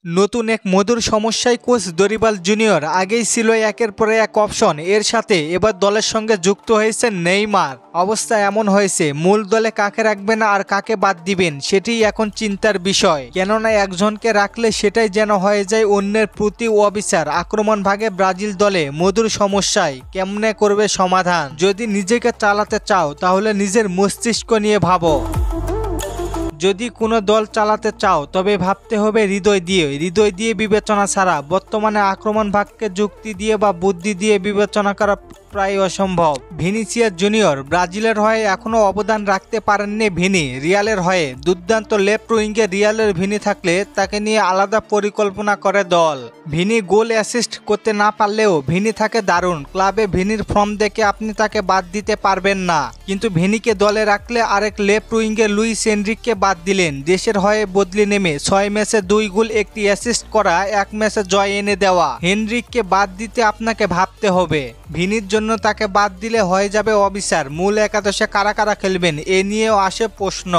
নতুন এক মধুর সমস্যায় কোচ দরিবাল জুনিয়র আগেই ছিল একের পর এক অপশন, এর সাথে এবার দলের সঙ্গে যুক্ত হয়েছে নেইমার। অবস্থা এমন হয়েছে মূল দলে কাকে রাখবেন আর কাকে বাদ দিবেন সেটিই এখন চিন্তার বিষয়, কেননা একজনকে রাখলে সেটাই যেন হয়ে যায় অন্যের প্রতি অবিচার। আক্রমণ ভাগে ব্রাজিল দলে মধুর সমস্যায় কেমনে করবে সমাধান? যদি নিজেকে চালাতে চাও তাহলে নিজের মস্তিষ্ক নিয়ে ভাবো। যদি কোনো দল চালাতে চাও তবে ভাবতে হবে হৃদয় দিয়ে বিবেচনা ছাড়া বর্তমানে আক্রমণ ভাগকে যুক্তি দিয়ে বা বুদ্ধি দিয়ে বিবেচনা করা প্রায় অসম্ভব। ভিনিসিয়াস জুনিয়র ব্রাজিলের হয়ে এখনও অবদান রাখতে পারেননি ভিনি। রিয়ালের হয়ে দুর্দান্ত লেফট উইঙ্গে রিয়ালের ভিনি থাকলে তাকে নিয়ে আলাদা পরিকল্পনা করে দল। ভিনি গোল অ্যাসিস্ট করতে না পারলেও ভিনি থাকে দারুণ। ক্লাবে ভিনির ফর্ম দেখে আপনি তাকে বাদ দিতে পারবেন না, কিন্তু ভিনিকে দলে রাখলে আরেক লেফট উইঙ্গে লুইস এনরিককে বাদ দিলেন। দেশের হয়ে বদলি নেমে 6 ম্যাচে 2 গোল 1টি অ্যাসিস্ট করা, 1 ম্যাচে জয় এনে দেওয়া হেনরিককে বাদ দিতে আপনাকে ভাবতে হবে। ভিনির জন্য তাকে বাদ দিলে হয়ে যাবে অবিচার। মূল একাদশে কারা কারা খেলবেন এ নিয়েও আসে প্রশ্ন।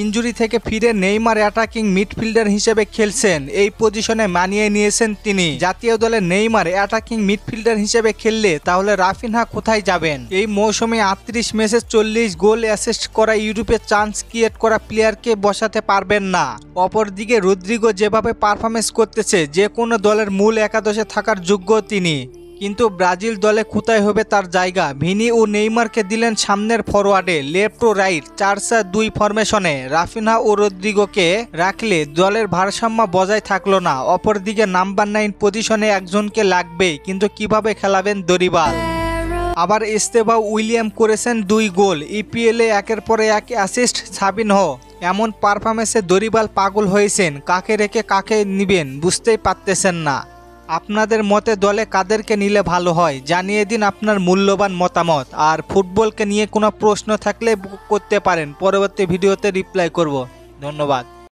ইনজুরি থেকে ফিরে নেইমার অ্যাটাকিং মিডফিল্ডার হিসেবে খেলছেন, এই পজিশনে মানিয়ে নিয়েছেন তিনি। জাতীয় দলে নেইমার অ্যাটাকিং মিডফিল্ডার হিসেবে খেললে তাহলে রাফিনহা কোথায় যাবেন? এই মৌসুমে 38 ম্যাচে 40 গোল অ্যাসিস্ট করা ইউরোপে চান্স ক্রিয়েট করা প্লেয়ারকে বসাতে পারবেন না। অপরদিকে রদ্রিগো যেভাবে পারফরমেন্স করতেছে যে কোনো দলের মূল একাদশে থাকার যোগ্য তিনি, কিন্তু ব্রাজিল দলে কোথায় হবে তার জায়গা? ভিনি ও নেইমারকে দিলেন সামনের ফরওয়ার্ডে, লেফট ও রাইট 4-4-2 ফরমেশনে। রাফিনহা ও রদ্রিগোকে রাখলে দলের ভারসাম্য বজায় থাকলো না। অপরদিকে নাম্বার 9 পজিশনে একজনকে লাগবেই, কিন্তু কিভাবে খেলাবেন দরিবাল? আবার এস্তেভাও উইলিয়াম করেছেন 2 গোল, ইপিএলে একের পর এক অ্যাসিস্ট সাবিনহো। এমন পারফরমেন্সে দরিবাল পাগল হয়েছেন, কাকে রেখে কাকে নিবেন বুঝতেই পারতেছেন না। আপনাদের মতে দলে কাদেরকে নিলে ভালো হয় জানিয়ে দিন আপনার মূল্যবান মতামত। আর ফুটবলকে নিয়ে কোনো প্রশ্ন থাকলে করতে পারেন, পরবর্তী ভিডিওতে রিপ্লাই করব। ধন্যবাদ।